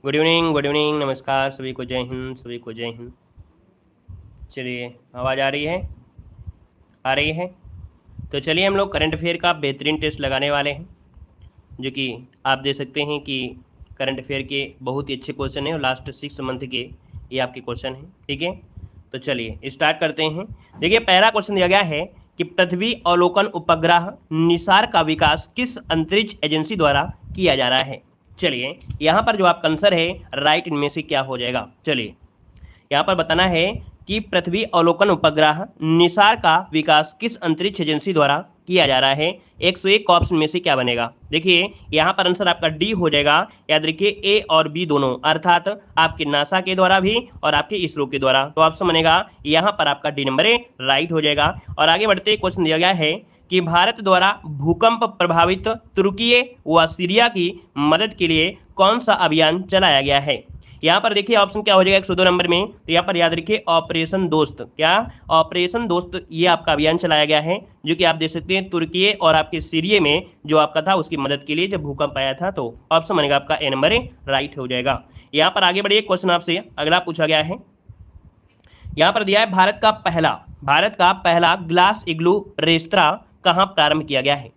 Good evening, नमस्कार सभी को, जय हिंद, सभी को जय हिंद। चलिए, आवाज़ आ रही है? आ रही है। तो चलिए हम लोग करंट अफेयर का बेहतरीन टेस्ट लगाने वाले हैं, जो कि आप देख सकते हैं कि करंट अफेयर के बहुत ही अच्छे क्वेश्चन हैं और लास्ट 6 मंथ के ये आपके क्वेश्चन हैं। ठीक है, तो चलिए स्टार्ट करते हैं। देखिए, पहला क्वेश्चन दिया गया है कि पृथ्वी अवलोकन उपग्रह निसार का विकास किस अंतरिक्ष एजेंसी द्वारा किया जा रहा है। चलिए, यहाँ पर जो आपका आंसर है राइट, इनमें से क्या हो जाएगा। चलिए, यहाँ पर बताना है कि पृथ्वी अवलोकन उपग्रह निसार का विकास किस अंतरिक्ष एजेंसी द्वारा किया जा रहा है। 101 ऑप्शन में से क्या बनेगा। देखिए, यहाँ पर आंसर आपका डी हो जाएगा। याद रखिए, ए और बी दोनों, अर्थात आपके नासा के द्वारा भी और आपके इसरो के द्वारा। तो ऑप्शन बनेगा यहाँ पर आपका डी नंबर ए राइट हो जाएगा। और आगे बढ़ते क्वेश्चन दिया गया है कि भारत द्वारा भूकंप प्रभावित तुर्की व सीरिया की मदद के लिए कौन सा अभियान चलाया गया है। यहाँ पर देखिए ऑप्शन क्या हो जाएगा 102 नंबर में। तो यहाँ पर याद रखिए ऑपरेशन दोस्त, क्या ऑपरेशन दोस्त, ये आपका अभियान चलाया गया है, जो कि आप देख सकते हैं तुर्की और आपके सीरिया में जो आपका था उसकी मदद के लिए जब भूकंप आया था। तो ऑप्शन बनेगा आपका ए नंबर राइट हो जाएगा। यहाँ पर आगे बढ़िए, क्वेश्चन आपसे अगला पूछा गया है। यहाँ पर दिया है भारत का पहला ग्लास इग्लू रेस्तरां कहाँ प्रारंभ किया गया है।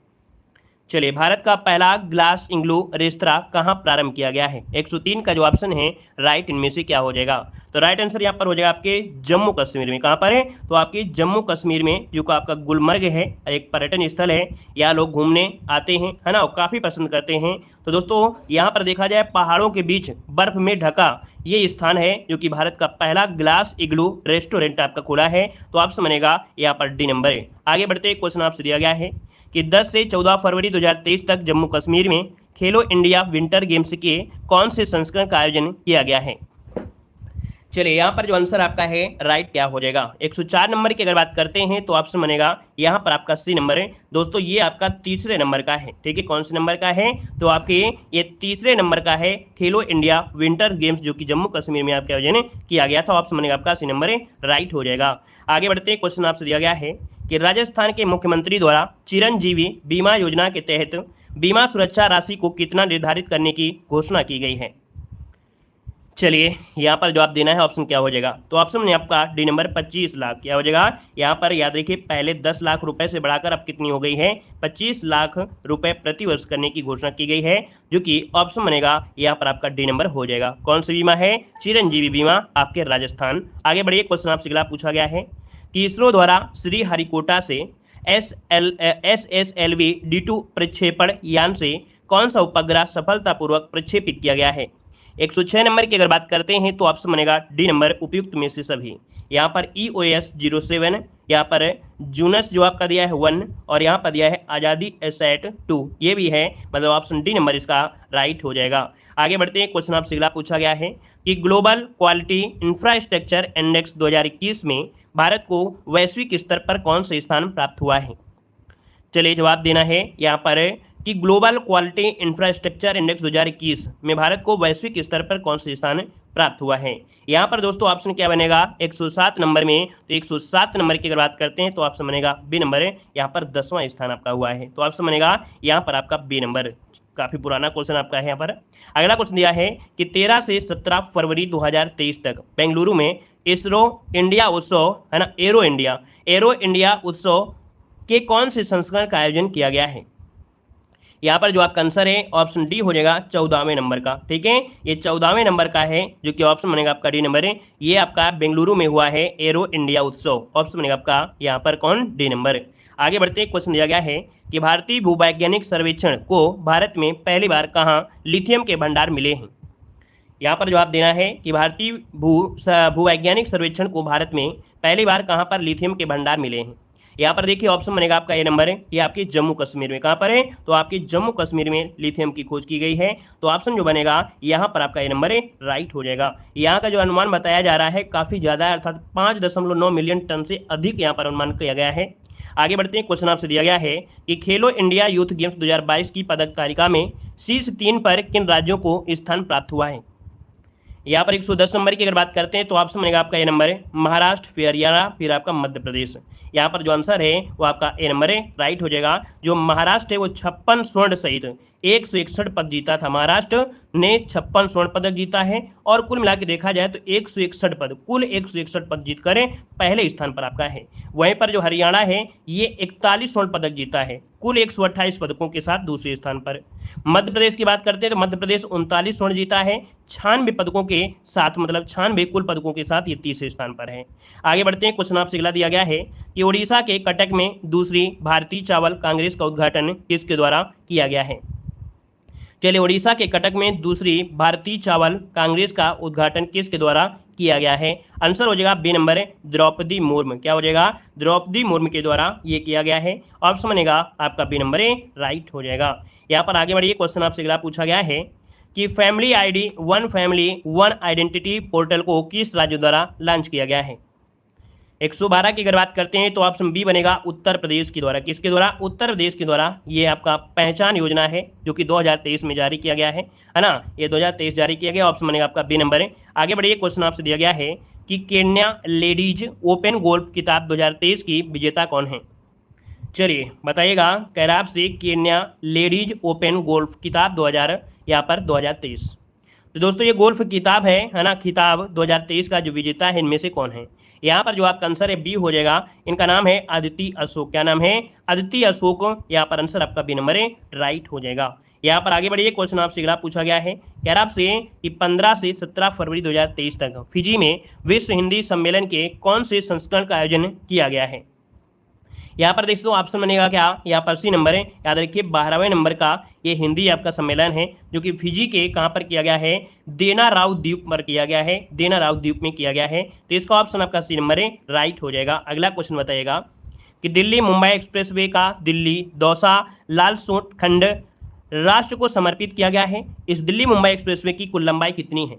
चलिए, भारत का पहला ग्लास इग्लू रेस्तरां कहाँ प्रारंभ किया गया है। 103 का जो ऑप्शन है राइट, इनमें से क्या हो जाएगा। तो राइट आंसर यहाँ पर हो जाएगा आपके जम्मू कश्मीर में। कहाँ पर है, तो आपके जम्मू कश्मीर में, जो आपका गुलमर्ग है, एक पर्यटन स्थल है। यहाँ लोग घूमने आते हैं, है ना, और काफ़ी पसंद करते हैं। तो दोस्तों, यहाँ पर देखा जाए पहाड़ों के बीच बर्फ में ढका ये स्थान है, जो कि भारत का पहला ग्लास इग्लू रेस्टोरेंट आपका खुला है। तो ऑप्शन बनेगा यहाँ पर डी नंबर है। आगे बढ़ते क्वेश्चन आपसे दिया गया है कि 10 से 14 फरवरी 2023 तक जम्मू कश्मीर में खेलो इंडिया विंटर गेम्स के कौन से संस्करण का आयोजन किया गया है। चलिए, यहाँ पर जो आंसर आपका है राइट क्या हो जाएगा। 104 नंबर की अगर बात करते हैं तो ऑप्शन बनेगा यहाँ पर आपका सी नंबर है। दोस्तों, ये आपका तीसरे नंबर का है। ठीक है, कौन से नंबर का है, तो आपके ये तीसरे नंबर का है खेलो इंडिया विंटर गेम्स, जो कि जम्मू कश्मीर में आपके आयोजन किया गया था। ऑप्शन बनेगा आपका सी नंबर है राइट हो जाएगा। आगे बढ़ते हैं, क्वेश्चन आपसे दिया गया है कि राजस्थान के मुख्यमंत्री द्वारा चिरंजीवी बीमा योजना के तहत बीमा सुरक्षा राशि को कितना निर्धारित करने की घोषणा की गई है। चलिए, यहाँ पर जवाब देना है, ऑप्शन क्या हो जाएगा। तो ऑप्शन में आपका डी नंबर 25 लाख क्या हो जाएगा। यहाँ पर याद रखिए पहले 10 लाख रुपए से बढ़ाकर अब कितनी हो गई है, 25 लाख रुपए प्रति वर्ष करने की घोषणा की गई है, जो कि ऑप्शन बनेगा यहाँ पर आपका डी नंबर हो जाएगा। कौन सा बीमा है, चिरंजीवी बीमा, आपके राजस्थान। आगे बढ़िए, क्वेश्चन आपसे अगला पूछा गया है कि इसरो द्वारा श्रीहरिकोटा से SSLV D2 प्रक्षेपण यान से कौन सा उपग्रह सफलतापूर्वक प्रक्षेपित किया गया है। 106 नंबर की अगर बात करते हैं तो ऑप्शन बनेगा डी नंबर उपयुक्त में से सभी। यहाँ पर EOS 07, यहाँ पर जूनस जो आपका दिया है 1, और यहाँ पर दिया है आज़ादी एसैट 2, ये भी है, मतलब ऑप्शन डी नंबर इसका राइट हो जाएगा। आगे बढ़ते हैं, क्वेश्चन आपसे अगला पूछा गया है कि ग्लोबल क्वालिटी इंफ्रास्ट्रक्चर इंडेक्स 2021 में भारत को वैश्विक स्तर पर कौन सा स्थान प्राप्त हुआ है। चलिए, जवाब देना है यहाँ पर कि ग्लोबल क्वालिटी इंफ्रास्ट्रक्चर इंडेक्स 2021 में भारत को वैश्विक स्तर पर कौन सा स्थान प्राप्त हुआ है। यहाँ पर दोस्तों ऑप्शन क्या बनेगा 107 नंबर में। तो 107 नंबर की अगर बात करते हैं तो ऑप्शन बनेगा बी नंबर है, यहाँ पर 10वां स्थान आपका हुआ है। तो ऑप्शन बनेगा यहाँ पर आपका बी नंबर। काफ़ी पुराना क्वेश्चन आपका है यहाँ पर। अगला क्वेश्चन दिया है कि 13 से 17 फरवरी 2023 तक बेंगलुरु में इसरो इंडिया उत्सव, है ना, एरो इंडिया उत्सव के कौन से संस्करण का आयोजन किया गया है। यहाँ पर जो आपका आंसर है ऑप्शन डी हो जाएगा 14वें नंबर का। ठीक है, ये 14वें नंबर का है, जो कि ऑप्शन बनेगा आपका डी नंबर है। ये आपका बेंगलुरु में हुआ है एरो इंडिया उत्सव, ऑप्शन बनेगा आपका यहाँ पर कौन, डी नंबर। आगे बढ़ते हैं, क्वेश्चन दिया गया है कि भारतीय भूवैज्ञानिक सर्वेक्षण को भारत में पहली बार कहाँ लिथियम के भंडार मिले हैं। यहाँ पर जवाब देना है कि भारतीय भूवैज्ञानिक सर्वेक्षण को भारत में पहली बार कहाँ पर लिथियम के भंडार मिले हैं। यहाँ पर देखिए ऑप्शन बनेगा आपका ए नंबर है, ये आपके जम्मू कश्मीर में। कहाँ पर है, तो आपके जम्मू कश्मीर में लिथियम की खोज की गई है। तो ऑप्शन जो बनेगा यहाँ पर आपका ए नंबर है राइट हो जाएगा। यहाँ का जो अनुमान बताया जा रहा है काफ़ी ज़्यादा है, अर्थात 5.9 मिलियन टन से अधिक यहाँ पर अनुमान किया गया है। आगे बढ़ते हैं, क्वेश्चन आपसे दिया गया है कि खेलो इंडिया यूथ गेम्स 2022 की पदक तालिका में शीर्ष 3 पर किन राज्यों को स्थान प्राप्त हुआ है। यहाँ पर 110 नंबर की अगर बात करते हैं तो ऑप्शन बनेगा आपका ए नंबर है महाराष्ट्र, फिर हरियाणा, फिर आपका मध्य प्रदेश। यहाँ पर जो आंसर है वो आपका ए नंबर है, राइट हो जाएगा। जो महाराष्ट्र है वो 56 स्वर्ण सहित 161 पद जीता था। महाराष्ट्र ने 56 स्वर्ण पदक जीता है और कुल मिला के देखा जाए तो 161 पद, कुल 161 पद जीतकर पहले स्थान पर आपका है। वहीं पर जो हरियाणा है ये 41 स्वर्ण पदक जीता है, कुल 128 पदकों के साथ दूसरे स्थान पर। मध्य प्रदेश की बात करते हैं तो मध्य प्रदेश 39 स्वर्ण जीता है 96 पदकों के साथ, मतलब 96 कुल पदकों के साथ ये तीसरे स्थान पर है। आगे बढ़ते हैं, क्वेश्चन आपसे अगला दिया गया है कि उड़ीसा के कटक में दूसरी भारतीय चावल कांग्रेस का उद्घाटन किसके द्वारा किया गया है। चलिए, उड़ीसा के कटक में दूसरी भारतीय चावल कांग्रेस का उद्घाटन किसके द्वारा किया गया है। आंसर हो जाएगा बी नंबर है द्रौपदी मुर्मू। क्या हो जाएगा, द्रौपदी मुर्मू के द्वारा ये किया गया है। ऑप्शन बनेगा आपका बी नंबर है, राइट हो जाएगा। यहाँ पर आगे बढ़िए, क्वेश्चन आपसे अगला पूछा गया है कि family ID one identity portal को किस राज्य द्वारा लॉन्च किया गया है। 112 की अगर बात करते हैं तो ऑप्शन बी बनेगा उत्तर प्रदेश के द्वारा। किसके द्वारा, उत्तर प्रदेश के द्वारा। ये आपका पहचान योजना है जो कि 2023 में जारी किया गया है ना, ये 2023 जारी किया गया। ऑप्शन बनेगा आपका बी नंबर है। आगे बढ़िए, क्वेश्चन आपसे दिया गया है कि केन्या लेडीज ओपन गोल्फ किताब 2023 की विजेता कौन है। चलिए बताइएगा, कह रहा आपसे केन्या लेडीज ओपन गोल्फ किताब 2023। तो दोस्तों ये गोल्फ किताब है ना, खिताब 2023 का जो विजेता है इनमें से कौन है। यहाँ पर जो आपका आंसर है बी हो जाएगा। इनका नाम है अदिति अशोक। क्या नाम है, अदिति अशोक। यहाँ पर आंसर आपका बी नंबर है, राइट हो जाएगा। यहाँ पर आगे बढ़िए, क्वेश्चन आपसे अगला पूछा गया है, कह रहा आपसे कि 15 से 17 फरवरी 2023 तक फिजी में विश्व हिंदी सम्मेलन के कौन से संस्करण का आयोजन किया गया है। यहाँ पर देख दो, ऑप्शन बनेगा क्या, यहाँ पर सी नंबर है। याद रखिए 12वें नंबर का ये हिंदी आपका सम्मेलन है जो कि फिजी के कहाँ पर किया गया है, देना राव द्वीप पर किया गया है, देना राव द्वीप में किया गया है। तो इसका ऑप्शन आपका सी नंबर है, राइट हो जाएगा। अगला क्वेश्चन बताइएगा कि दिल्ली मुंबई एक्सप्रेसवे का दिल्ली दौसा लालसोट खंड राष्ट्र को समर्पित किया गया है। इस दिल्ली मुंबई एक्सप्रेसवे की कुल लंबाई कितनी है।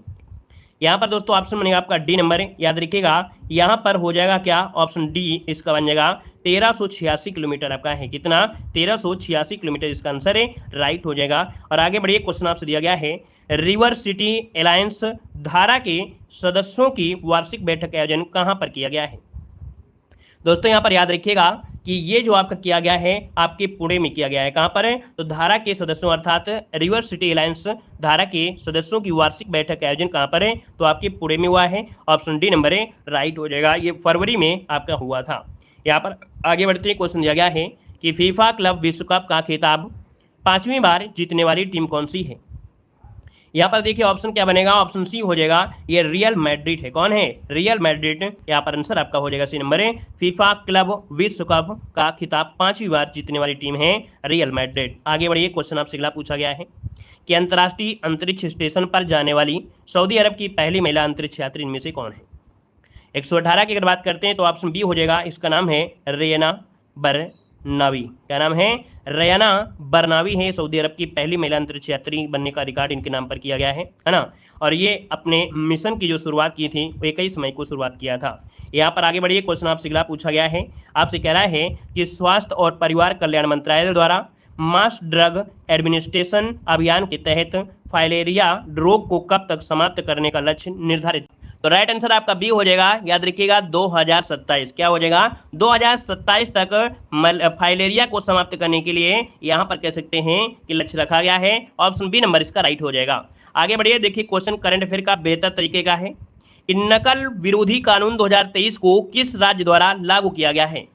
यहाँ पर दोस्तों ऑप्शन बनेगा आपका डी नंबर है। याद रखिएगा यहाँ पर हो जाएगा क्या, ऑप्शन डी इसका बन जाएगा 1386 किलोमीटर आपका है। कितना, 1386 किलोमीटर इसका आंसर है, राइट हो जाएगा। और आगे बढ़िए, क्वेश्चन आपसे दिया गया है रिवर सिटी अलायंस धारा के सदस्यों की वार्षिक बैठक का आयोजन कहाँ पर किया गया है। दोस्तों यहाँ पर याद रखिएगा कि ये जो आपका किया गया है आपके पुणे में किया गया है। कहाँ पर है, तो धारा के सदस्यों अर्थात रिवर सिटी अलायंस धारा के सदस्यों की वार्षिक बैठक का आयोजन कहाँ पर है, तो आपके पुणे में हुआ है। ऑप्शन डी नंबर है, राइट हो जाएगा। ये फरवरी में आपका हुआ था। यहाँ पर आगे बढ़ते हैं, क्वेश्चन दिया गया है कि फीफा क्लब विश्व कप का खिताब 5वीं बार जीतने वाली टीम कौन सी है। यहाँ पर देखिए ऑप्शन क्या बनेगा, ऑप्शन सी हो जाएगा, ये रियल मैड्रिड है। कौन है, रियल मैड्रिड। यहाँ पर आंसर आपका हो जाएगा सी नंबर है। फीफा क्लब विश्व कप का खिताब 5वीं बार जीतने वाली टीम है रियल मैड्रिड। आगे बढ़िए, क्वेश्चन आपसे अगला पूछा गया है कि अंतर्राष्ट्रीय अंतरिक्ष स्टेशन पर जाने वाली सऊदी अरब की पहली महिला अंतरिक्ष यात्री इनमें से कौन है। 118 की अगर बात करते हैं तो ऑप्शन बी हो जाएगा, इसका नाम है रेना बरनावी। क्या नाम है, रेना बरनावी है। सऊदी अरब की पहली महिला अंतरिक्ष यात्री बनने का रिकॉर्ड इनके नाम पर किया गया है ना। और ये अपने मिशन की जो शुरुआत की थी वो 21 मई को शुरुआत किया था। यहाँ पर आगे बढ़िए, क्वेश्चन आपसे अगला पूछा गया है, आपसे कह रहा है कि स्वास्थ्य और परिवार कल्याण मंत्रालय द्वारा मास ड्रग एडमिनिस्ट्रेशन अभियान के तहत फाइलेरिया रोग को कब तक समाप्त करने का लक्ष्य निर्धारित। तो राइट आंसर आपका बी हो जाएगा। याद रखिएगा 2027। क्या हो जाएगा, 2027 तक फाइलेरिया को समाप्त करने के लिए यहाँ पर कह सकते हैं कि लक्ष्य रखा गया है। ऑप्शन बी नंबर इसका राइट हो जाएगा। आगे बढ़िए, देखिए क्वेश्चन करंट अफेयर का बेहतर तरीके का है कि नकल विरोधी कानून 2023 को किस राज्य द्वारा लागू किया गया है।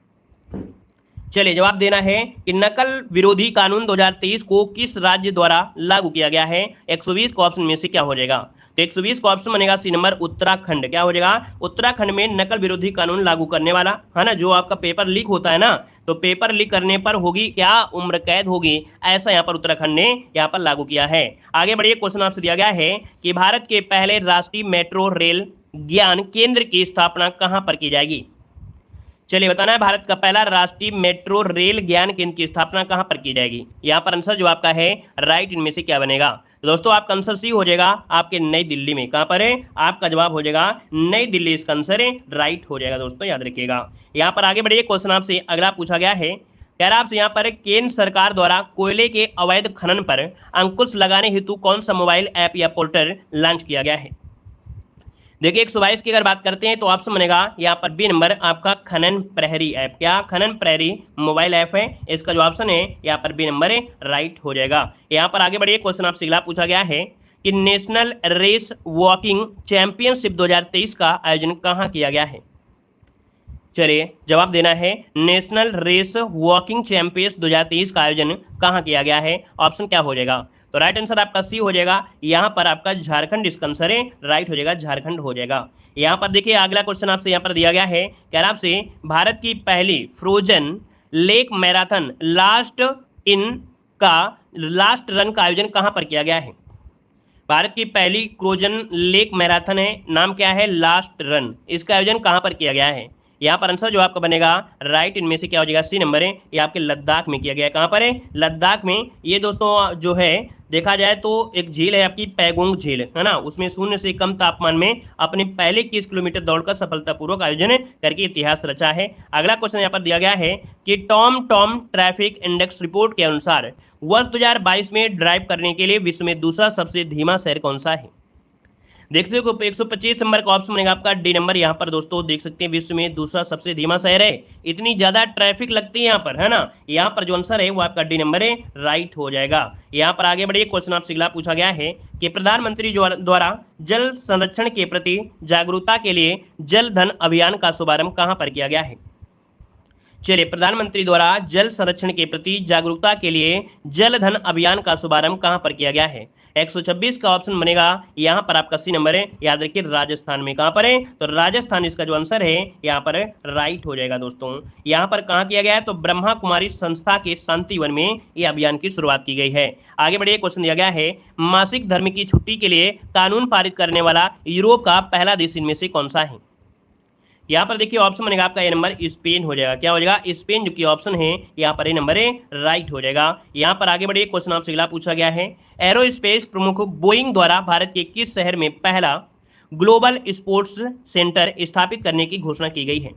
चलिए जवाब देना है कि नकल विरोधी कानून 2023 को किस राज्य द्वारा लागू किया गया है। 120 का ऑप्शन में से क्या हो जाएगा, तो 120 का ऑप्शन बनेगा सी नंबर उत्तराखंड। क्या हो जाएगा, उत्तराखंड में नकल विरोधी कानून लागू करने वाला है ना। जो आपका पेपर लीक होता है ना, तो पेपर लीक करने पर होगी क्या, उम्र कैद होगी। ऐसा यहाँ पर उत्तराखंड ने यहाँ पर लागू किया है। आगे बढ़िए, क्वेश्चन आपसे दिया गया है कि भारत के पहले राष्ट्रीय मेट्रो रेल ज्ञान केंद्र की स्थापना कहाँ पर की जाएगी। चलिए बताना है, भारत का पहला राष्ट्रीय मेट्रो रेल ज्ञान केंद्र की स्थापना कहां पर की जाएगी। यहां पर आंसर जो आपका है राइट, इनमें से क्या बनेगा। तो दोस्तों आपका आंसर सी हो जाएगा, आपके नई दिल्ली में। कहां पर है, आपका जवाब हो जाएगा नई दिल्ली, इसका आंसर है, राइट हो जाएगा। दोस्तों याद रखिएगा। यहां पर आगे बढ़िए, क्वेश्चन आपसे अगला पूछा गया है, कह रहा आपसे यहाँ पर केंद्र सरकार द्वारा कोयले के अवैध खनन पर अंकुश लगाने हेतु कौन सा मोबाइल ऐप या पोर्टल लॉन्च किया गया है। देखिए 122 की अगर बात करते हैं तो ऑप्शन बनेगा यहाँ पर बी नंबर आपका खनन प्रहरी ऐप। क्या खनन प्रहरी मोबाइल ऐप है, इसका जो ऑप्शन है यहाँ पर बी नंबर राइट हो जाएगा। यहाँ पर आगे बढ़िए, क्वेश्चन आपसे अगला पूछा गया है कि नेशनल रेस वॉकिंग चैंपियनशिप 2023 का आयोजन कहाँ किया गया है। चलिए जवाब देना है, नेशनल रेस वॉकिंग चैंपियंस 2023 का आयोजन कहाँ किया गया है। ऑप्शन क्या हो जाएगा, तो राइट आंसर आपका सी हो जाएगा। यहाँ पर आपका झारखंड इसका आंसर है, राइट हो जाएगा, झारखंड हो जाएगा। यहाँ पर देखिए अगला क्वेश्चन आपसे यहाँ पर दिया गया है, कह रहा आपसे भारत की पहली frozen lake marathon last run का आयोजन कहाँ पर किया गया है। भारत की पहली फ्रोजन लेक मैराथन है, नाम क्या है, लास्ट रन, इसका आयोजन कहाँ पर किया गया है। यहाँ पर आंसर जो आपका बनेगा राइट इनमें से क्या हो जाएगा, सी नंबर है, ये आपके लद्दाख में किया गया है। कहाँ पर है, लद्दाख में। ये दोस्तों जो है देखा जाए तो एक झील है आपकी पैगोंग झील, है ना, उसमें शून्य से कम तापमान में अपने पहले 21 किलोमीटर दौड़ का सफलतापूर्वक आयोजन करके इतिहास रचा है। अगला क्वेश्चन यहाँ पर दिया गया है कि टॉम ट्रैफिक इंडेक्स रिपोर्ट के अनुसार वर्ष 2022 में ड्राइव करने के लिए विश्व में दूसरा सबसे धीमा शहर कौन सा है। देख सकते हो 125 नंबर का ऑप्शन बनेगा आपका डी नंबर। यहाँ पर दोस्तों देख सकते हैं विश्व में दूसरा सबसे धीमा शहर है, इतनी ज्यादा ट्रैफिक लगती है यहाँ पर, है ना। यहाँ पर जो आंसर है वो आपका डी नंबर है, राइट हो जाएगा। यहाँ पर आगे बढ़िए, क्वेश्चन आपसे अगला पूछा गया है कि प्रधानमंत्री द्वारा जल संरक्षण के प्रति जागरूकता के लिए जल धन अभियान का शुभारंभ कहाँ पर किया गया है। चलिए, प्रधानमंत्री द्वारा जल संरक्षण के प्रति जागरूकता के लिए जल धन अभियान का शुभारंभ कहां पर किया गया है। 126 का ऑप्शन बनेगा यहां पर आपका सी नंबर है, याद रखिए राजस्थान में। कहां पर है, तो राजस्थान इसका जो आंसर है यहां पर राइट हो जाएगा दोस्तों। यहां पर कहां किया गया है, तो ब्रह्मा कुमारी संस्था के शांतिवन में यह अभियान की शुरुआत की गई है। आगे बढ़िए, क्वेश्चन दिया गया है मासिक धर्म की छुट्टी के लिए कानून पारित करने वाला यूरोप का पहला देश इनमें से कौन सा है। यहाँ पर देखिए ऑप्शन बनेगा आपका ए नंबर, स्पेन हो जाएगा। क्या हो जाएगा, स्पेन, जो कि ऑप्शन है यहाँ पर ए नंबर है, राइट हो जाएगा। यहाँ पर आगे बढ़िए, क्वेश्चन आपसे अगला पूछा गया है एरोस्पेस प्रमुख बोइंग द्वारा भारत के किस शहर में पहला ग्लोबल स्पोर्ट्स सेंटर स्थापित करने की घोषणा की गई है।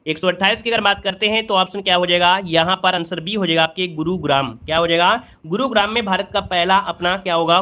128 की अगर बात करते हैं तो ऑप्शन क्या हो जाएगा, यहाँ पर आंसर बी हो जाएगा आपके गुरुग्राम। क्या हो जाएगा, गुरुग्राम में भारत का पहला अपना क्या होगा,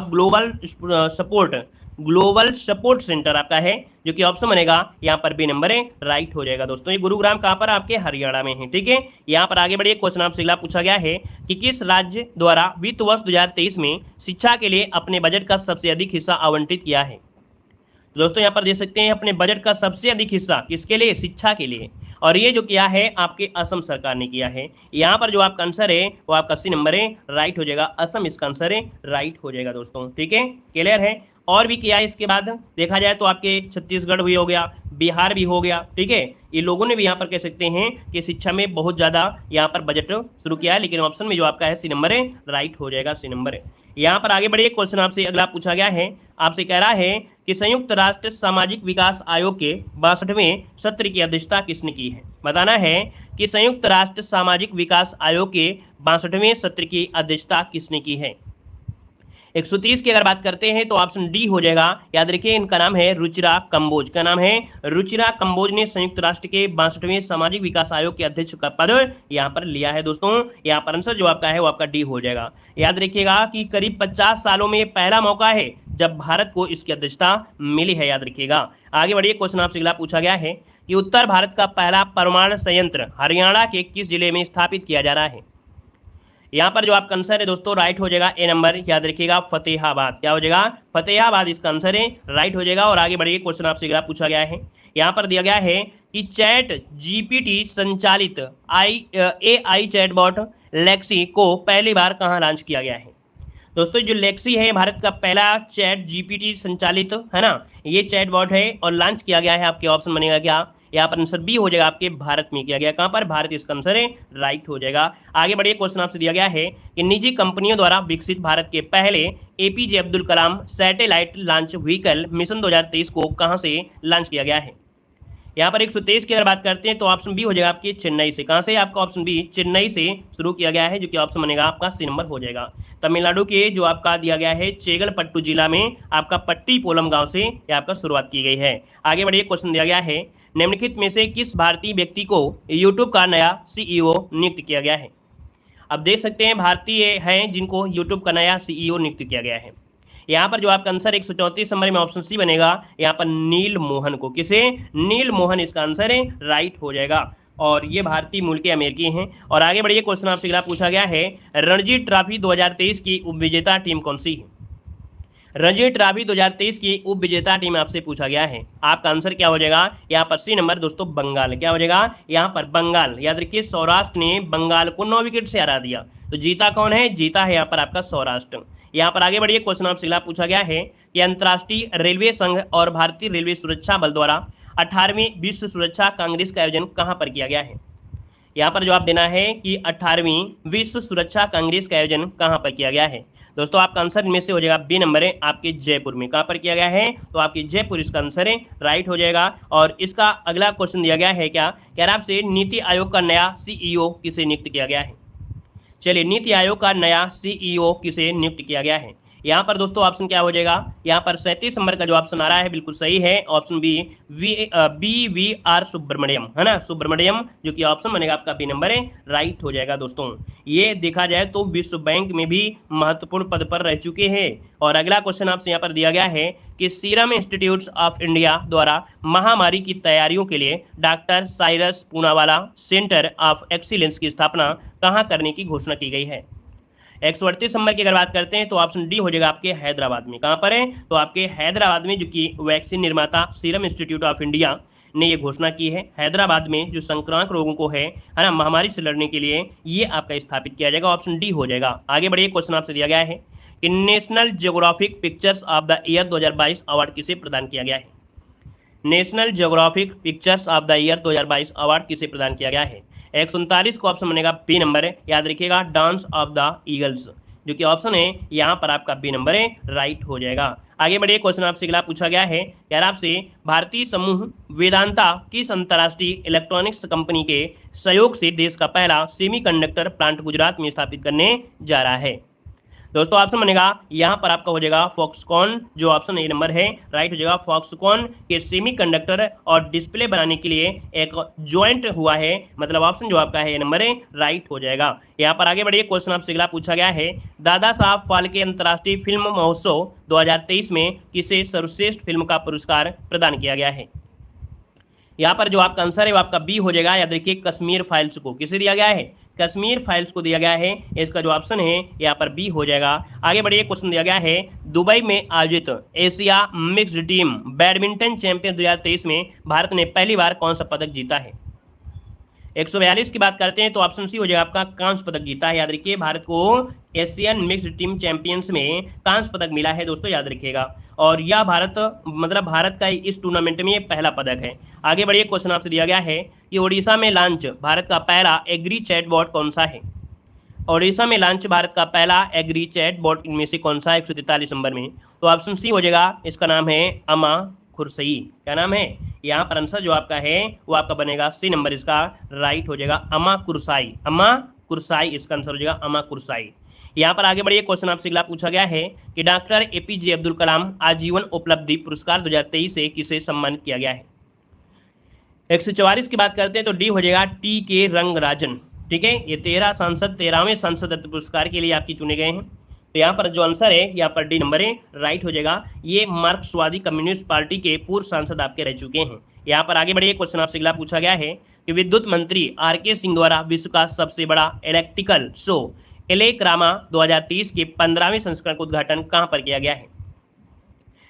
ग्लोबल सपोर्ट सेंटर आपका है, जो कि ऑप्शन बनेगा यहाँ पर बी नंबर है, राइट हो जाएगा दोस्तों। ये गुरुग्राम कहाँ पर, आपके हरियाणा में है, ठीक है। यहाँ पर आगे बढ़िए, क्वेश्चन आपसे अगला पूछा गया है कि किस राज्य द्वारा वित्त वर्ष 2023 में शिक्षा के लिए अपने बजट का सबसे अधिक हिस्सा आवंटित किया है। तो दोस्तों यहाँ पर देख सकते हैं अपने बजट का सबसे अधिक हिस्सा किसके लिए, शिक्षा के लिए, और ये जो किया है आपके असम सरकार ने किया है। यहाँ पर जो आपका आंसर है वो आपका सी नंबर है, राइट हो जाएगा, असम इसका आंसर है, राइट हो जाएगा दोस्तों, ठीक है, क्लियर है। और भी किया है इसके बाद देखा जाए तो आपके छत्तीसगढ़ भी हो गया, बिहार भी हो गया, ठीक है। ये लोगों ने भी यहाँ पर कह सकते हैं कि शिक्षा में बहुत ज़्यादा यहाँ पर बजट शुरू किया है, लेकिन ऑप्शन में जो आपका है सी नंबर है, राइट हो जाएगा, सी नंबर है। यहाँ पर आगे बढ़िए, क्वेश्चन आपसे अगला पूछा गया है, आपसे कह रहा है कि संयुक्त राष्ट्र सामाजिक विकास आयोग के 62वें सत्र की अध्यक्षता किसने की है। बताना है कि संयुक्त राष्ट्र सामाजिक विकास आयोग के 62वें सत्र की अध्यक्षता किसने की है। 130 की अगर बात करते हैं तो ऑप्शन डी हो जाएगा, याद रखिए इनका नाम है रुचिरा कंबोज। का नाम है रुचिरा कंबोज ने संयुक्त राष्ट्र के 62वें सामाजिक विकास आयोग के अध्यक्ष का पद यहाँ पर लिया है दोस्तों। यहाँ पर आंसर जो आपका है वो आपका डी हो जाएगा। याद रखिएगा कि करीब 50 सालों में पहला मौका है जब भारत को इसकी अध्यक्षता मिली है, याद रखिएगा। आगे बढ़िए, क्वेश्चन आपसे अगला पूछा गया है कि उत्तर भारत का पहला परमाणु संयंत्र हरियाणा के किस जिले में स्थापित किया जा रहा है। यहाँ पर जो आपका आंसर है दोस्तों राइट हो जाएगा, ए नंबर, याद रखिएगा फतेहाबाद। क्या हो जाएगा, फतेहाबाद इसका आंसर है, राइट हो जाएगा। और आगे बढ़िए, क्वेश्चन आपसे अगला पूछा गया है, यहाँ पर दिया गया है कि चैट जीपीटी संचालित AI चैटबॉट लेक्सी को पहली बार कहाँ लॉन्च किया गया है। दोस्तों जो लेक्सी है भारत का पहला चैट जीपीटी संचालित, है ना, ये चैटबॉट है और लॉन्च किया गया है। आपके ऑप्शन बनेगा क्या, यहाँ पर आंसर बी हो जाएगा, आपके भारत में किया गया। कहाँ पर, भारत इसका आंसर है, राइट हो जाएगा। आगे बढ़िए, क्वेश्चन आपसे दिया गया है कि निजी कंपनियों द्वारा विकसित भारत के पहले APJ Abdul Kalam satellite launch vehicle mission 2023 को कहाँ से लॉन्च किया गया है। यहाँ पर 123 की अगर बात करते हैं तो ऑप्शन बी हो जाएगा आपकी चेन्नई से। कहाँ से, आपका ऑप्शन बी चेन्नई से शुरू किया गया है, जो कि ऑप्शन बनेगा आपका सी नंबर हो जाएगा। तमिलनाडु के जो आपका दिया गया है चेगलपट्टू जिला में आपका पट्टीपोलम गांव से ये आपका शुरुआत की गई है। आगे बढ़िए, क्वेश्चन दिया गया है निम्नलिखित में से किस भारतीय व्यक्ति को यूट्यूब का नया CEO नियुक्त किया गया है। अब देख सकते हैं भारतीय हैं जिनको यूट्यूब का नया CEO नियुक्त किया गया है। यहाँ पर जो आपका आंसर 134 नंबर में ऑप्शन सी बनेगा, यहाँ पर नील मोहन को, किसे, नील मोहन इसका आंसर है, राइट हो जाएगा। और ये भारतीय मूल के अमेरिकी हैं। और आगे बढ़िए, क्वेश्चन आपसे अगला पूछा गया है, रणजी ट्रॉफी 2023 की उपविजेता टीम कौन सी है? रणजी ट्रॉफी 2023 की उप विजेता टीम आपसे पूछा गया है। आपका आंसर क्या हो जाएगा, यहाँ पर सी नंबर दोस्तों, बंगाल। क्या हो जाएगा, यहाँ पर बंगाल। याद रखिए, सौराष्ट्र ने बंगाल को 9 विकेट से हरा दिया। तो जीता कौन है, जीता है यहाँ पर आपका सौराष्ट्र। यहाँ पर आगे बढ़िए, क्वेश्चन आपसे अगला पूछा गया है कि अंतर्राष्ट्रीय रेलवे संघ और भारतीय रेलवे सुरक्षा बल द्वारा 18वीं विश्व सुरक्षा कांग्रेस का आयोजन कहाँ पर किया गया है? यहाँ पर जवाब देना है कि 18वीं विश्व सुरक्षा कांग्रेस का आयोजन कहाँ पर किया गया है। दोस्तों आपका आंसर इनमें से हो जाएगा बी नंबर है, आपके जयपुर में। कहाँ पर किया गया है, तो आपके जयपुर इसका आंसर है, राइट हो जाएगा। और इसका अगला क्वेश्चन दिया गया है, क्या कह रहा है आपसे, नीति आयोग का नया सीईओ किसे नियुक्त किया गया है? चलिए, नीति आयोग का नया सीईओ किसे नियुक्त किया गया है? यहाँ पर दोस्तों ऑप्शन क्या हो जाएगा, यहाँ पर 37 नंबर का जो ऑप्शन आ रहा है बिल्कुल सही है, option B V R Subramaniam, है ना, सुब्रमण्यम, जो कि ऑप्शन बनेगा आपका बी नंबर है, राइट हो जाएगा। दोस्तों ये देखा जाए तो विश्व बैंक में भी महत्वपूर्ण पद पर रह चुके हैं। और अगला क्वेश्चन आपसे यहाँ पर दिया गया है कि सीरम इंस्टीट्यूट ऑफ इंडिया द्वारा महामारी की तैयारियों के लिए doctor Cyrus Poonawalla centre of excellence की स्थापना कहाँ करने की घोषणा की गई है? 138 नंबर की अगर बात करते हैं तो ऑप्शन डी हो जाएगा आपके हैदराबाद में। कहाँ पर है, तो आपके हैदराबाद में, जो कि वैक्सीन निर्माता सीरम इंस्टीट्यूट ऑफ इंडिया ने ये घोषणा की है। हैदराबाद में जो संक्रामक रोगों को है ना, महामारी से लड़ने के लिए ये आपका स्थापित किया जाएगा, ऑप्शन डी हो जाएगा। आगे बढ़िए, क्वेश्चन आपसे दिया गया है कि national geographic pictures of the year 2022 award किसे प्रदान किया गया है? National geographic pictures of the year 2022 award किसे प्रदान किया गया है? 139 को ऑप्शन बनेगा बी नंबर है, याद रखिएगा, डांस ऑफ द ईगल्स, जो कि ऑप्शन है यहाँ पर आपका बी नंबर है, राइट हो जाएगा। आगे बढ़िए, क्वेश्चन आपसे अगला पूछा गया है, यार आपसे, भारतीय समूह वेदांता किस अंतर्राष्ट्रीय इलेक्ट्रॉनिक्स कंपनी के सहयोग से देश का पहला सेमीकंडक्टर प्लांट गुजरात में स्थापित करने जा रहा है? दोस्तों ऑप्शन बनेगा यहाँ पर आपका हो जाएगा फॉक्सकॉन, जो ऑप्शन ए नंबर है, राइट हो जाएगा। फॉक्सकॉन के सेमीकंडक्टर और डिस्प्ले बनाने के लिए एक ज्वाइंट हुआ है, मतलब ऑप्शन जो आपका है ए नंबर है, राइट हो जाएगा। यहाँ पर आगे बढ़िए, क्वेश्चन आपसे अगला पूछा गया है, दादा साहब फाल्के अंतर्राष्ट्रीय फिल्म महोत्सव 2023 में किसे सर्वश्रेष्ठ फिल्म का पुरस्कार प्रदान किया गया है? यहाँ पर जो आपका आंसर है वो आपका बी हो जाएगा, याद रखिए, कश्मीर फाइल्स को किसे दिया गया है, कश्मीर फाइल्स को दिया गया है। इसका जो ऑप्शन है यहाँ पर बी हो जाएगा। आगे बढ़िए, क्वेश्चन दिया गया है, दुबई में आयोजित Asia mixed team badminton champion 2023 में भारत ने पहली बार कौन सा पदक जीता है? 142 की बात करते हैं तो ऑप्शन सी हो जाएगा आपका, कांस्य पदक जीता है। याद रखिए, भारत को एशियन मिक्स्ड टीम चैंपियंस में कांस्य पदक मिला है दोस्तों, याद रखिएगा। और यह भारत का इस टूर्नामेंट में ये पहला पदक है। आगे बढ़िए, क्वेश्चन आपसे दिया गया है कि ओडिशा में लॉन्च भारत का पहला एग्री चैटबॉट कौन सा है? ओडिशा में लॉन्च भारत का पहला एग्री चैटबॉट इनमें से कौन सा है 143 नंबर में? तो ऑप्शन सी हो जाएगा, इसका नाम है अमा खुरसई। क्या नाम है? यहाँ पर आंसर जो आपका है वो आपका बनेगा सी नंबर, इसका राइट हो जाएगा, अमा कुरसाई। अमा कुरसाई इसका आंसर हो जाएगा, अमा कुरसाई। यहाँ पर आगे बढ़िए, क्वेश्चन आपसे अगला पूछा गया है कि डॉक्टर एपीजे अब्दुल कलाम आजीवन उपलब्धि पुरस्कार 2023 से किसे सम्मानित किया गया है? 144 की बात करते हैं तो डी हो जाएगा, टी के रंगराजन। ठीक है, ये 13वें सांसद रत्न पुरस्कार के लिए आपकी चुने गए हैं। तो यहाँ पर जो आंसर है यहाँ पर डी नंबर है, राइट हो जाएगा। ये मार्क्सवादी कम्युनिस्ट पार्टी के पूर्व सांसद आपके रह चुके हैं। यहाँ पर आगे बढ़िए, क्वेश्चन आपसे अगला पूछा गया है कि विद्युत मंत्री आर.के. सिंह द्वारा विश्व का सबसे बड़ा इलेक्ट्रिकल शो एलेक्रामा 2023 के 15वें संस्करण का उद्घाटन कहाँ पर किया गया है?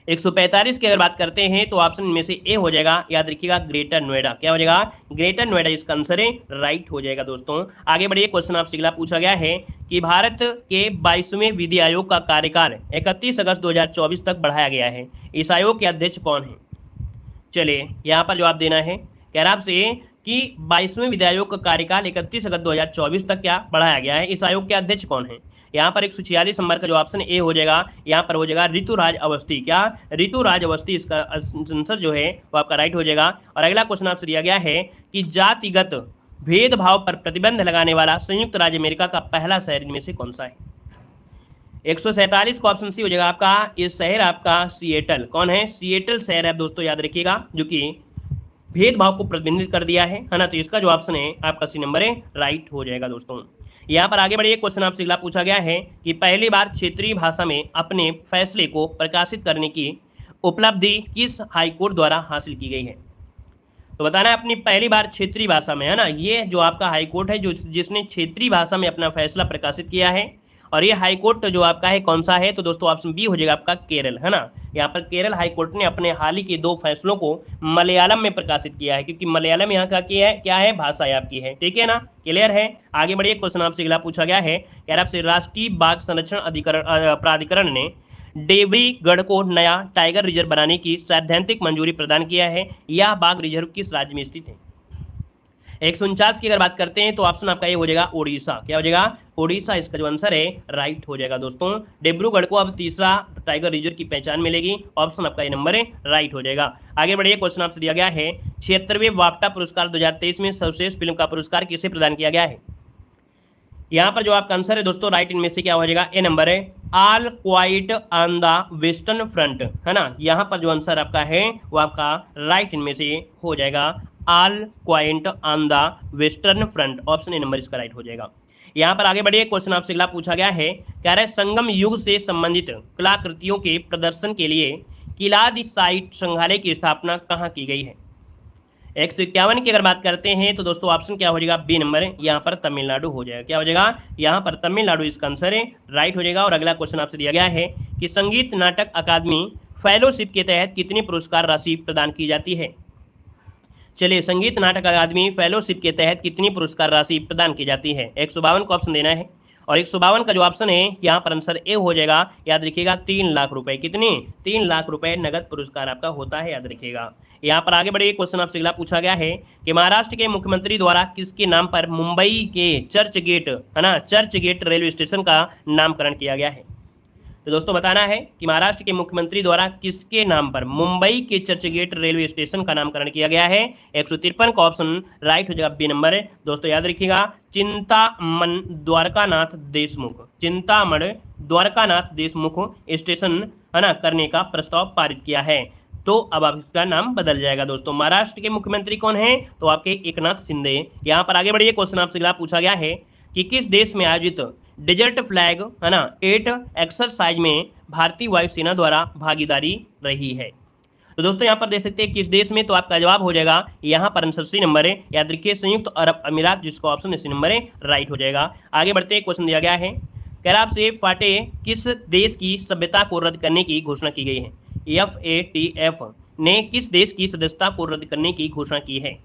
145 की अगर बात करते हैं तो ऑप्शन में से ए हो जाएगा, याद रखिएगा, ग्रेटर नोएडा। क्या हो जाएगा? ग्रेटर नोएडा इसका आंसर है, राइट हो जाएगा। दोस्तों आगे बढ़िए, क्वेश्चन आपसे अगला पूछा गया है कि भारत के 22वें विधि आयोग का कार्यकाल 31 अगस्त 2024 तक बढ़ाया गया है। इस आयोग के अध्यक्ष कौन है? चलिए यहाँ पर जवाब देना है, कह रहा आपसे कि 22वें विधि आयोग का कार्यकाल 31 अगस्त 2024 तक क्या बढ़ाया गया है, इस आयोग के अध्यक्ष कौन है? यहाँ पर 146 नंबर का जो ऑप्शन ए हो जाएगा, यहाँ पर हो जाएगा ऋतुराज अवस्थी। क्या? ऋतुराज अवस्थी इसका आंसर जो है वो आपका राइट हो जाएगा। और अगला क्वेश्चन आपसे दिया गया है कि जातिगत भेदभाव पर प्रतिबंध लगाने वाला संयुक्त राज्य अमेरिका का पहला शहर इनमें से कौन सा है? 147 का ऑप्शन सी हो जाएगा आपका, ये शहर आपका सिएटल। कौन है? सिएटल शहर है दोस्तों, याद रखिएगा, जो कि भेदभाव को प्रतिबंधित कर दिया है ना। तो इसका जो ऑप्शन है आपका सी नंबर है, राइट हो जाएगा दोस्तों। यहाँ पर आगे बढ़िए, क्वेश्चन आपसे अगला पूछा गया है कि पहली बार क्षेत्रीय भाषा में अपने फैसले को प्रकाशित करने की उपलब्धि किस हाईकोर्ट द्वारा हासिल की गई है। तो बताना है अपनी पहली बार क्षेत्रीय भाषा में, है ना। ये जो आपका हाईकोर्ट है जो जिसने क्षेत्रीय भाषा में अपना फैसला प्रकाशित किया है, और ये हाईकोर्ट जो आपका है कौन सा है, तो दोस्तों ऑप्शन बी हो जाएगा आपका केरल, है ना। यहाँ पर केरल हाईकोर्ट ने अपने हाल ही के 2 फैसलों को मलयालम में प्रकाशित किया है, क्योंकि मलयालम यहाँ का क्या है, भाषा आपकी है, ठीक है ना, क्लियर है। आगे बढ़िए, क्वेश्चन आपसे अगला पूछा गया है, कह रहा आपसे राष्ट्रीय बाघ संरक्षण प्राधिकरण ने देवरीगढ़ को नया टाइगर रिजर्व बनाने की सैद्धांतिक मंजूरी प्रदान किया है। यह बाघ रिजर्व किस राज्य में स्थित है। 149 की अगर बात करते हैं तो ऑप्शन आपका ये हो जाएगा उड़ीसा, क्या हो जाएगा, उड़ीसा इसका जो आंसर है राइट हो जाएगा दोस्तों। डिब्रूगढ़ को अब तीसरा टाइगर रिजर्व की पहचान मिलेगी, ऑप्शन आपका ये नंबर है राइट हो जाएगा। आगे बढ़िए, क्वेश्चन आपसे दिया गया है 76वें वाफ्टा पुरस्कार 2023 में सर्वश्रेष्ठ फिल्म का पुरस्कार किसे प्रदान किया गया है। यहाँ पर जो आपका आंसर है दोस्तों राइट इनमें से क्या हो जाएगा, ए नंबर है all quite on the western front, है ना। यहाँ पर जो आंसर आपका है वो आपका राइट इनमें से हो जाएगा all quite on the western front, option A number इसका राइट हो जाएगा। यहाँ पर आगे बढ़िए, क्वेश्चन आपसे अगला पूछा गया है, कह रहा है संगम युग से संबंधित कलाकृतियों के प्रदर्शन के लिए किलादी साइट संग्रहालय की स्थापना कहाँ की गई है। 151 की अगर बात करते हैं तो दोस्तों ऑप्शन क्या हो जाएगा, बी नंबर है, यहाँ पर तमिलनाडु हो जाएगा, क्या हो जाएगा, यहाँ पर तमिलनाडु इसका आंसर है राइट हो जाएगा। और अगला क्वेश्चन आपसे दिया गया है कि संगीत नाटक अकादमी फेलोशिप के तहत कितनी पुरस्कार राशि प्रदान की जाती है। चलिए, संगीत नाटक अकादमी फेलोशिप के तहत कितनी पुरस्कार राशि प्रदान की जाती है। 152 को ऑप्शन देना है, और 152 का जो ऑप्शन है यहाँ पर आंसर ए हो जाएगा, याद रखिएगा 3 लाख रुपए, कितने, 3 लाख रुपए नगद पुरस्कार आपका होता है, याद रखिएगा। यहाँ पर आगे बढ़िए, क्वेश्चन आपसे अगला पूछा गया है कि महाराष्ट्र के मुख्यमंत्री द्वारा किसके नाम पर मुंबई के चर्च गेट, है ना, चर्च गेट रेलवे स्टेशन का नामकरण किया गया है। तो दोस्तों बताना है कि महाराष्ट्र के मुख्यमंत्री द्वारा किसके नाम पर मुंबई के चर्चगेट रेलवे स्टेशन का नामकरण किया गया है। 153 का ऑप्शन राइट हो जाएगा, बी नंबर है दोस्तों, याद रखिएगा चिंतामण द्वारकानाथ देशमुख, चिंतामण द्वारकानाथ देशमुख स्टेशन, है ना, करने का प्रस्ताव पारित किया है। तो अब आपका नाम बदल जाएगा दोस्तों। महाराष्ट्र के मुख्यमंत्री कौन है, तो आपके एकनाथ शिंदे। यहाँ पर आगे बढ़िए, क्वेश्चन आपसे अगला पूछा गया है कि किस देश में आयोजित डेजर्ट फ्लैग, है ना, 8 एक्सरसाइज में भारतीय वायुसेना द्वारा भागीदारी रही है। तो दोस्तों यहाँ पर देख सकते हैं किस देश में, तो आपका जवाब हो जाएगा यहाँ पर आंसर सी नंबर है, याद रखिए संयुक्त अरब अमीरात, जिसका ऑप्शन सी नंबर है राइट हो जाएगा। आगे बढ़ते हैं, क्वेश्चन दिया गया है, कह रहा आपसे फाटे किस देश की सभ्यता को रद्द करने की घोषणा की गई है। FATF ने किस देश की सदस्यता को रद्द करने की घोषणा की है।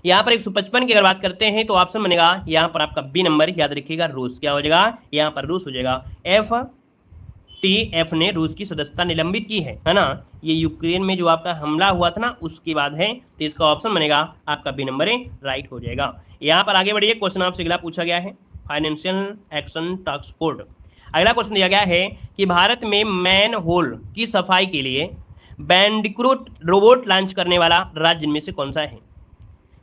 यहाँ पर 155 की अगर बात करते हैं तो ऑप्शन बनेगा यहाँ पर आपका बी नंबर, याद रखिएगा रूस, क्या हो जाएगा, यहाँ पर रूस हो जाएगा। FATF ने रूस की सदस्यता निलंबित की है ना, ये यूक्रेन में जो आपका हमला हुआ था ना उसके बाद है, तो इसका ऑप्शन बनेगा आपका बी नंबर है राइट हो जाएगा। यहाँ पर आगे बढ़िए, क्वेश्चन आपसे अगला पूछा गया है फाइनेंशियल एक्शन टास्क फोर्स। अगला क्वेश्चन दिया गया है कि भारत में मैन होल की सफाई के लिए बैंडिकूट रोबोट लॉन्च करने वाला राज्य इनमें से कौन सा है।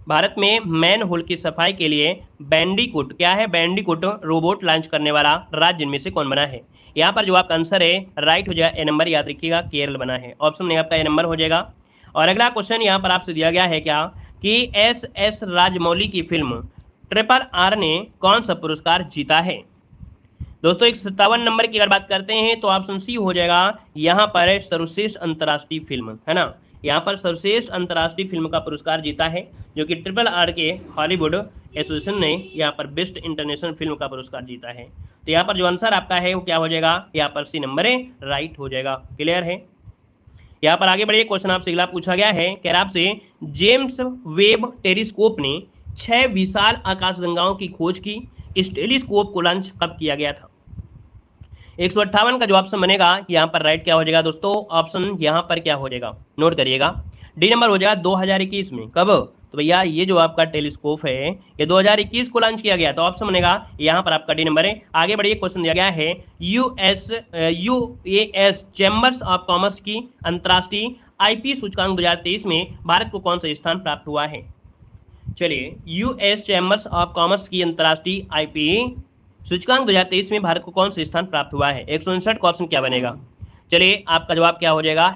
भारत में मैन होल की सफाई के लिए बैंडिकूट, क्या है, बैंडिकूट रोबोट लॉन्च करने वाला राज्य इनमें से कौन बना है। यहाँ पर जो आपका आंसर है राइट हो जाएगा, ए नंबर, याद रखिएगा केरल बना है, ऑप्शन में आपका ए नंबर हो जाएगा। और अगला क्वेश्चन यहाँ पर आपसे दिया गया है क्या कि SS राजमौली की फिल्म RRR ने कौन सा पुरस्कार जीता है। दोस्तों 157 नंबर की अगर बात करते हैं तो ऑप्शन सी हो जाएगा यहाँ पर सर्वश्रेष्ठ अंतर्राष्ट्रीय फिल्म, है ना। यहाँ पर सर्वश्रेष्ठ अंतर्राष्ट्रीय फिल्म का पुरस्कार जीता है, जो कि RRR के हॉलीवुड एसोसिएशन ने यहाँ पर बेस्ट इंटरनेशनल फिल्म का पुरस्कार जीता है। तो यहाँ पर जो आंसर आपका है वो क्या हो जाएगा, यहाँ पर सी नंबर है राइट हो जाएगा, क्लियर है। यहाँ पर आगे बढ़िए, क्वेश्चन आपसे अगला पूछा गया है, कह रहा आपसे जेम्स वेब टेलीस्कोप ने 6 विशाल आकाशगंगाओं की खोज की, इस टेलीस्कोप को लॉन्च कब किया गया था। 158 का जो ऑप्शन बनेगा यहाँ पर राइट क्या हो जाएगा दोस्तों, ऑप्शन यहाँ पर क्या हो जाएगा, नोट करिएगा, डी नंबर हो जाएगा 2021 में। कब, तो भैया ये जो आपका टेलीस्कोप है ये 2021 को लॉन्च किया गया, तो ऑप्शन बनेगा यहाँ पर आपका डी नंबर है। आगे बढ़िए, क्वेश्चन दिया गया है UAS चैम्बर्स ऑफ कॉमर्स की अंतर्राष्ट्रीय IP सूचकांक 2023 में भारत को कौन सा स्थान प्राप्त हुआ है। चलिए, US चैम्बर्स ऑफ कॉमर्स की अंतर्राष्ट्रीय IP सूचकांक 2023 में भारत को कौन सा स्थान प्राप्त हुआ है। 159 का ऑप्शन क्या बनेगा। चलिए आपका जवाब क्या हो जाएगा,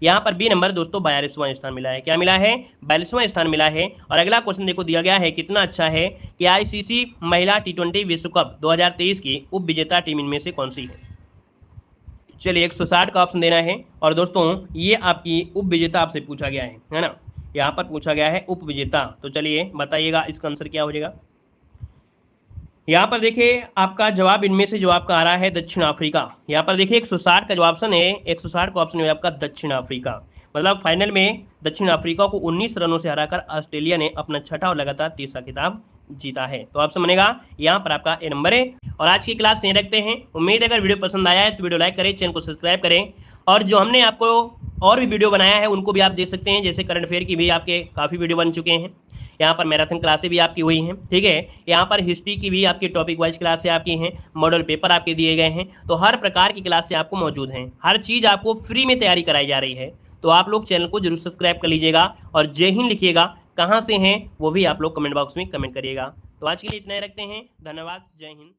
यहाँ पर बी नंबर दोस्तों 42वां स्थान मिला है। क्या मिला है? 42वां स्थान मिला है। और अगला क्वेश्चन देखो दिया गया है, कितना अच्छा है कि आईसीसी महिला T20 विश्व कप 2023 की उप विजेता टीम इनमें से कौन सी है? चलिए 160 का ऑप्शन देना है। और दोस्तों ये आपकी उप विजेता आपसे पूछा गया है ना, यहाँ पर पूछा गया है उप विजेता। तो चलिए बताइएगा इसका आंसर क्या हो जाएगा। यहाँ पर देखिए आपका जवाब इनमें से जो आपका आ रहा है दक्षिण अफ्रीका। यहाँ पर देखिए 160 का जो ऑप्शन है, 160 का ऑप्शन है आपका दक्षिण अफ्रीका। मतलब फाइनल में दक्षिण अफ्रीका को 19 रनों से हराकर ऑस्ट्रेलिया ने अपना छठा और लगातार तीसरा खिताब जीता है। तो ऑप्शन बनेगा यहाँ पर आपका ए नंबर है। और आज की क्लास यहीं रखते हैं। उम्मीद है अगर वीडियो पसंद आया है तो वीडियो लाइक करें, चैनल को सब्सक्राइब करें। और जो हमने आपको और भी वीडियो बनाया है उनको भी आप देख सकते हैं, जैसे करंट अफेयर की भी आपके काफ़ी वीडियो बन चुके हैं। यहाँ पर मैराथन क्लासें भी आपकी हुई हैं, ठीक है। यहाँ पर हिस्ट्री की भी आपकी टॉपिक वाइज क्लासें आपकी हैं, मॉडल पेपर आपके दिए गए हैं। तो हर प्रकार की क्लासें आपको मौजूद हैं, हर चीज़ आपको फ्री में तैयारी कराई जा रही है। तो आप लोग चैनल को जरूर सब्सक्राइब कर लीजिएगा और जय हिंद लिखिएगा। कहाँ से हैं वो भी आप लोग कमेंट बॉक्स में कमेंट करिएगा। तो आज के लिए इतना ही रखते हैं। धन्यवाद। जय हिंद।